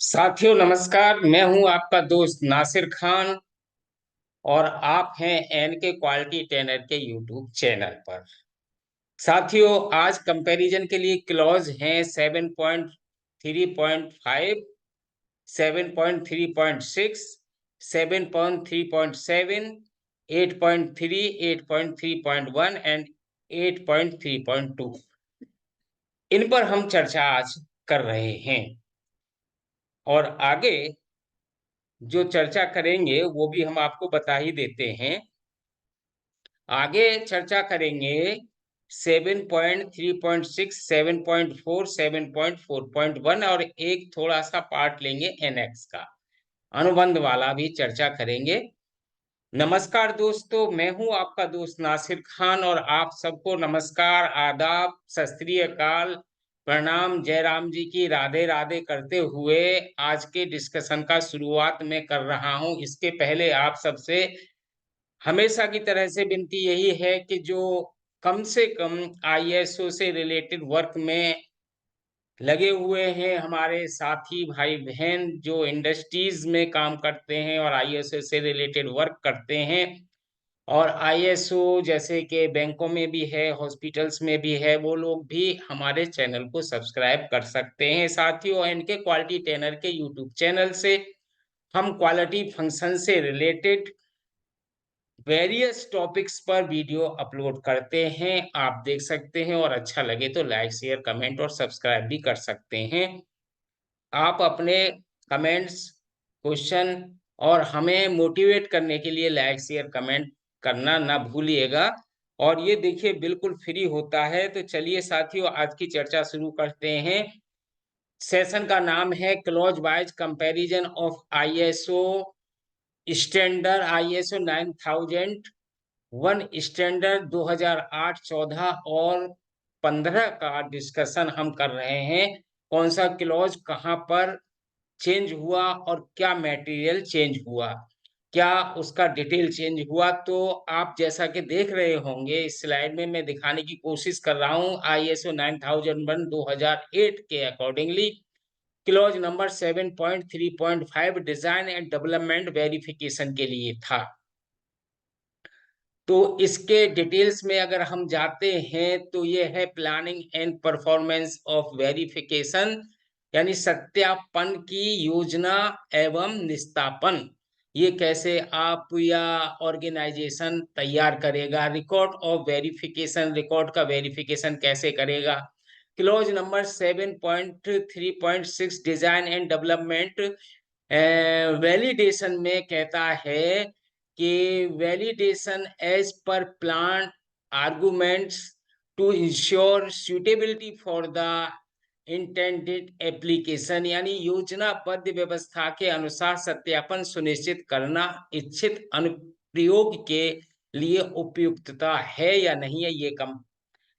साथियों नमस्कार। मैं हूं आपका दोस्त नासिर खान और आप हैं एन के क्वालिटी ट्रेनर के यूट्यूब चैनल पर। साथियों आज कंपैरिजन के लिए क्लॉज हैं 7.3.5, 7.3.6, 7.3.7, 8.3, 8.3.1 एंड 8.3.2। इन पर हम चर्चा आज कर रहे हैं और आगे जो चर्चा करेंगे वो भी हम आपको बता ही देते हैं। आगे चर्चा करेंगे 7.3.6, 7.4, 7.4.1 और एक थोड़ा सा पार्ट लेंगे एनएक्स का, अनुबंध वाला भी चर्चा करेंगे। नमस्कार दोस्तों, मैं हूं आपका दोस्त नासिर खान और आप सबको नमस्कार, आदाब, सत श्री अकाल, प्रणाम, जय राम जी की राधे राधे करते हुए आज के डिस्कशन का शुरुआत मैं कर रहा हूं। इसके पहले आप सबसे हमेशा की तरह से विनती यही है कि जो कम से कम आईएसओ से रिलेटेड वर्क में लगे हुए हैं हमारे साथी भाई बहन जो इंडस्ट्रीज में काम करते हैं और आईएसओ से रिलेटेड वर्क करते हैं, और आईएसओ जैसे कि बैंकों में भी है, हॉस्पिटल्स में भी है, वो लोग भी हमारे चैनल को सब्सक्राइब कर सकते हैं। साथियों इनके क्वालिटी ट्रेनर के यूट्यूब चैनल से हम क्वालिटी फंक्शन से रिलेटेड वेरियस टॉपिक्स पर वीडियो अपलोड करते हैं, आप देख सकते हैं और अच्छा लगे तो लाइक शेयर कमेंट और सब्सक्राइब भी कर सकते हैं। आप अपने कमेंट्स, क्वेश्चन और हमें मोटिवेट करने के लिए लाइक शेयर कमेंट करना ना भूलिएगा। और ये देखिए बिल्कुल फ्री होता है। तो चलिए साथियों आज की चर्चा शुरू करते हैं। सेशन का नाम है close wise comparison of ISO standard ISO 9001 standard 2008, 14 और 15 का डिस्कशन हम कर रहे हैं। कौन सा क्लॉज कहाँ पर चेंज हुआ और क्या मटेरियल चेंज हुआ, क्या उसका डिटेल चेंज हुआ। तो आप जैसा कि देख रहे होंगे इस स्लाइड में मैं दिखाने की कोशिश कर रहा हूं आईएसओ 9001 2008 के accordingly clause number 7.3.5 design and development verification के लिए था। तो इसके डिटेल्स में अगर हम जाते हैं तो ये है planning and performance of verification, यानी सत्यापन की योजना एवं निस्तापन। ये कैसे आप या ऑर्गेनाइजेशन तैयार करेगा, रिकॉर्ड ऑफ वेरिफिकेशन, रिकॉर्ड का वेरिफिकेशन कैसे करेगा। Clause number 7.3.6 design and development validation में कहता है कि validation as per plan arguments to ensure suitability for the intended application, यानी योजनाबद्ध व्यवस्था के अनुसार सत्यापन सुनिश्चित करना इच्छित अनुप्रयोग के लिए उपयुक्तता है या नहीं है,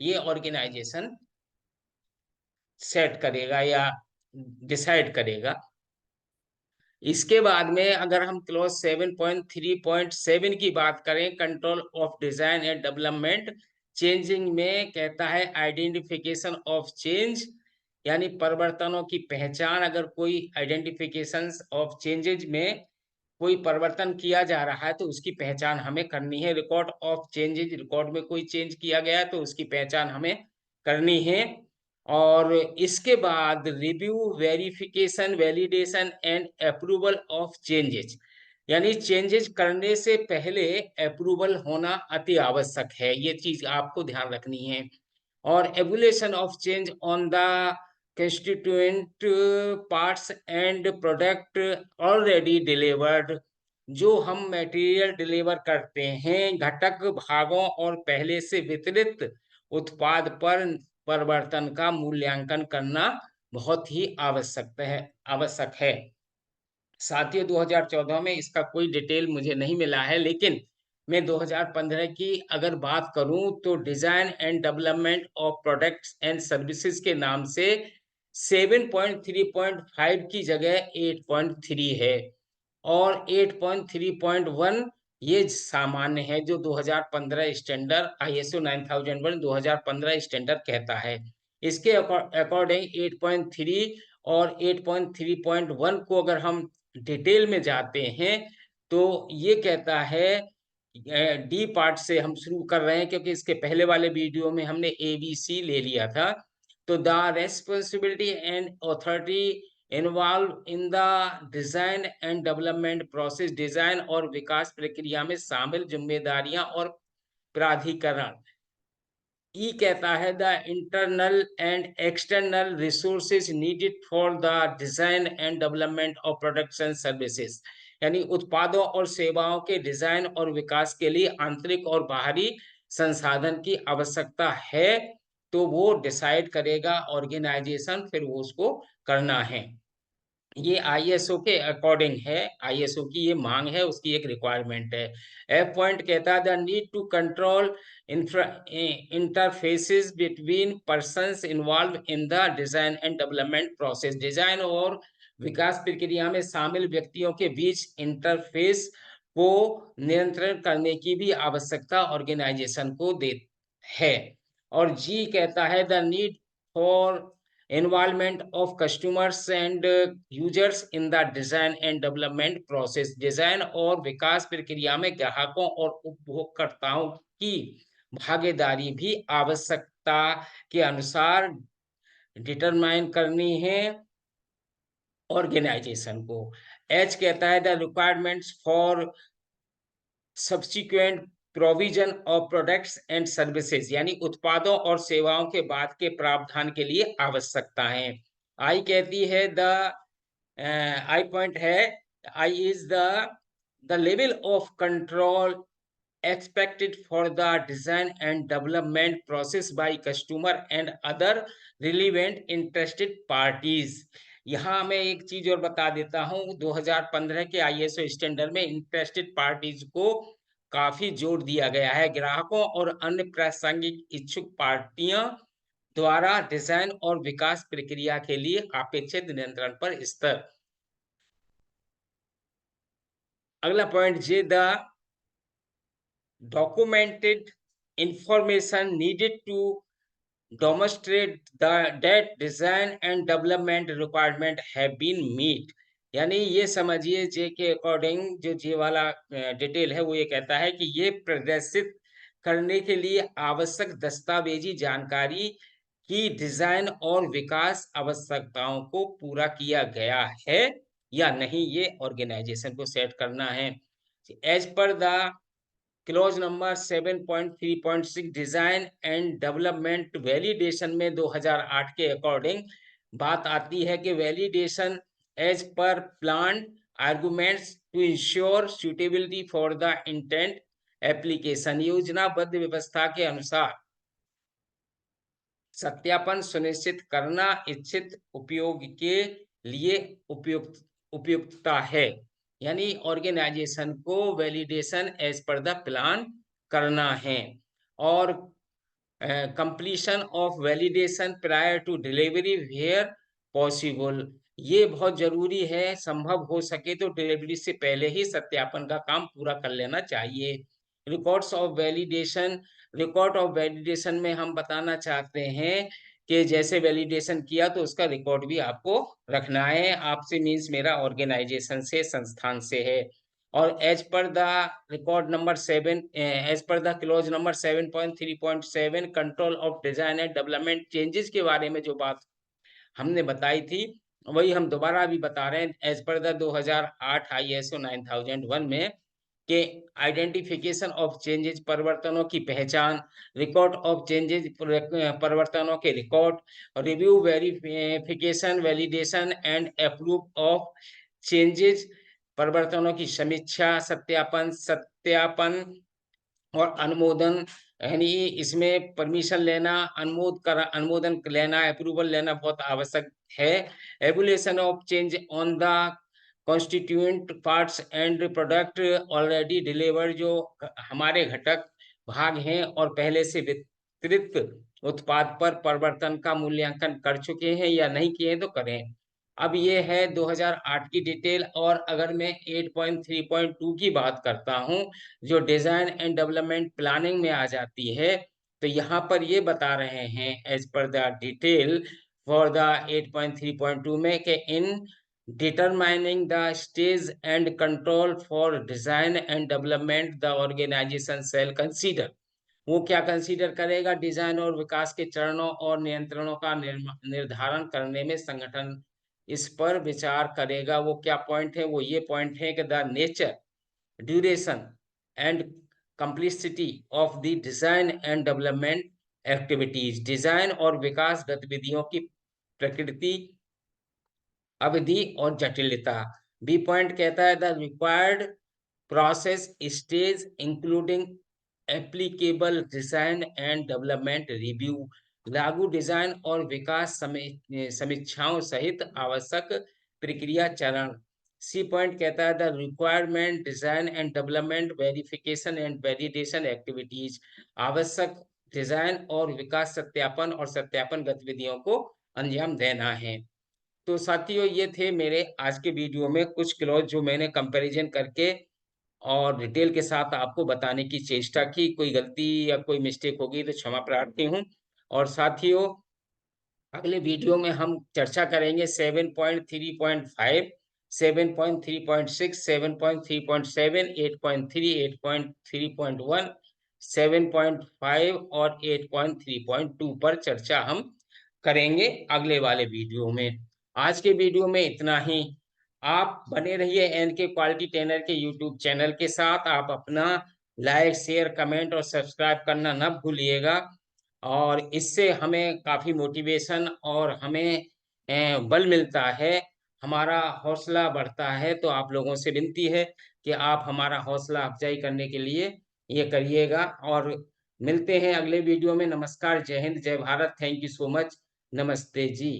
ये ऑर्गेनाइजेशन सेट करेगा या डिसाइड करेगा। इसके बाद में अगर हम क्लॉज 7.3.7 की बात करें, control of design and development changing में कहता है आइडेंटिफिकेशन ऑफ चेंज, यानी परिवर्तनों की पहचान। अगर कोई आइडेंटिफिकेशन ऑफ चेंजेज में कोई परिवर्तन किया जा रहा है तो उसकी पहचान हमें करनी है। रिकॉर्ड ऑफ चेंजेज, रिकॉर्ड में कोई चेंज किया गया है तो उसकी पहचान हमें करनी है। और इसके बाद review, verification, validation and approval of changes, यानी चेंजेस करने से पहले अप्रूवल होना अति आवश्यक है, ये चीज आपको ध्यान रखनी है। और evaluation of change on the constituent parts and product already delivered, जो हम मटेरियल डिलीवर करते हैं घटक भागों और पहले से वितरित उत्पाद पर परिवर्तन का मूल्यांकन करना बहुत ही आवश्यक है। साथियों 2014 में इसका कोई डिटेल मुझे नहीं मिला है, लेकिन मैं 2015 की अगर बात करूं तो design and development of products and services के नाम से 7.3.5 की जगह 8.3 है और 8.3.1 ये सामान्य है जो 2015 स्टैंडर्ड आईएसओ 9001 2015 स्टैंडर्ड कहता है। इसके अकॉर्डिंग 8.3 और 8.3.1 को अगर हम डिटेल में जाते हैं तो ये कहता है, डी पार्ट से हम शुरू कर रहे हैं क्योंकि इसके पहले वाले वीडियो में हमने ABC ले लिया था। तो the responsibility and authority involve in the design and development process, design और विकास प्रक्रिया में शामिल जिम्मेदारियां और प्राधिकरण। ई कहता है the internal and external resources needed for the design and development of products and services, यानी उत्पादों और सेवाओं के डिजाइन और विकास के लिए आंतरिक और बाहरी संसाधन की आवश्यकता है। तो वो डिसाइड करेगा ऑर्गेनाइजेशन, फिर वो उसको करना है। ये आईएसओ के अकॉर्डिंग है, आईएसओ की ये मांग है, उसकी एक रिक्वायरमेंट है। एफ पॉइंट कहता है the need to control interfaces between persons involve in the design and development process, design और विकास प्रक्रिया में शामिल व्यक्तियों के बीच इंटरफेस को नियंत्रण करने की भी आवश्यकता ऑर्गेनाइजेशन को दे है। और जी कहता है the need for involvement of customers and users in the design and development process, design और विकास प्रक्रिया में ग्राहकों और उपभोक्ताओं की भागीदारी भी आवश्यकता के अनुसार डिटरमाइन करनी है ऑर्गेनाइजेशन को। एच कहता है the requirements for subsequent provision of products and services, यानी उत्पादों और सेवाओं के बाद के प्रावधान के लिए आवश्यकताएं। आई कहती है द आई पॉइंट है, I is the level of control expected for the design and development process by customer and other relevant interested parties। यहाँ मैं एक चीज और बता देता हूँ, 2015 के आईएसओ स्टैंडर्ड में इंटरेस्टेड पार्टीज को काफी जोर दिया गया है। ग्राहकों और अन्य प्रासंगिक इच्छुक पार्टियां द्वारा डिजाइन और विकास प्रक्रिया के लिए अपेक्षित नियंत्रण पर स्तर। अगला point J the documented information needed to demonstrate that design and development requirement have been met, यानी ये समझिए जे के अकॉर्डिंग जो जे वाला डिटेल है वो ये कहता है कि ये प्रदर्शित करने के लिए आवश्यक दस्तावेजी जानकारी की डिजाइन और विकास आवश्यकताओं को पूरा किया गया है या नहीं, ये ऑर्गेनाइजेशन को सेट करना है। As per the clause number 7.3.6 design and development validation में 2008 के अकॉर्डिंग बात आती है कि validation as per plan arguments to ensure suitability for the intent application, योजनाबद्ध व्यवस्था के अनुसार सत्यापन सुनिश्चित करना इच्छित उपयोग के लिए उपयुक्तता है, यानी ऑर्गेनाइजेशन को validation as per the plan करना है। और completion of validation prior to delivery where possible, ये बहुत जरूरी है, संभव हो सके तो डिलीवरी से पहले ही सत्यापन का काम पूरा कर लेना चाहिए। Records of validation, record of validation में हम बताना चाहते हैं कि जैसे वैलिडेशन किया तो उसका रिकॉर्ड भी आपको रखना है। आपसे मीन्स मेरा ऑर्गेनाइजेशन से, संस्थान से है। और as per the record number 7, as per the clause number 7.3.7 control of design and development changes के बारे में जो बात हमने बताई थी वही हम दोबारा भी बता रहे हैं। एज पर द 2008 ISO 9001 में के आइडेंटिफिकेशन ऑफ चेंजेस, परिवर्तनों की पहचान, रिकॉर्ड ऑफ चेंजेस, परिवर्तनों के record, review, verification, validation and approve of changes, परिवर्तनों की समीक्षा, सत्यापन और अनुमोदन, यानी इसमें परमिशन लेना, अनुमोदन लेना, अप्रूवल लेना बहुत आवश्यक है। Evaluation of change on the constituent parts and product already delivered, जो हमारे घटक भाग हैं और पहले से वितरित उत्पाद पर परिवर्तन का मूल्यांकन कर चुके हैं या नहीं किए तो करें। अब ये है 2008 की डिटेल। और अगर मैं 8.3.2 की बात करता हूं जो डिजाइन एंड डेवलपमेंट प्लानिंग में आ जाती है, तो यहाँ पर ये बता रहे हैं as per the detail for the 8.3.2 में कि in determining the stage and control for design and development the organization shall consider, वो क्या कंसीडर करेगा, डिजाइन और विकास के चरणों और नियंत्रणों का निर्धारण करने में संगठन इस पर विचार करेगा। वो क्या पॉइंट है, वो ये पॉइंट है कि the nature, duration and complexity of the design and development activities, design और विकास गतिविधियों की प्रकृति, अवधि और जटिलता। बी पॉइंट कहता है the required process stage including applicable design and development review, लागू डिजाइन और विकास समीक्षाओं सहित आवश्यक प्रक्रिया चरण। सी पॉइंट कहता है the requirement design and development verification and validation activities, आवश्यक डिजाइन और विकास सत्यापन और सत्यापन गतिविधियों को अंजाम देना है। तो साथियों, ये थे मेरे आज के वीडियो में कुछ क्लॉज जो मैंने कंपैरिजन करके और डिटेल के साथ आपको बताने की चेष्टा की। कोई गलती या कोई मिस्टेक होगी तो क्षमा प्रार्थी हूँ। और साथियों, अगले वीडियो में हम चर्चा करेंगे 7.3.5, 7.3.6, 7.3.7, 8.3, 8.3.1, 7.5 और 8.3.2 पर चर्चा हम करेंगे अगले वाले वीडियो में। आज के वीडियो में इतना ही। आप बने रहिए एन के क्वालिटी ट्रेनर के यूट्यूब चैनल के साथ। आप अपना लाइक, शेयर, कमेंट और सब्सक्राइब करना न भूलिएगा, और इससे हमें काफ़ी मोटिवेशन और हमें बल मिलता है, हमारा हौसला बढ़ता है। तो आप लोगों से विनती है कि आप हमारा हौसला अफजाई करने के लिए ये करिएगा। और मिलते हैं अगले वीडियो में। नमस्कार, जय हिंद, जय Bharat, thank you so much, नमस्ते जी।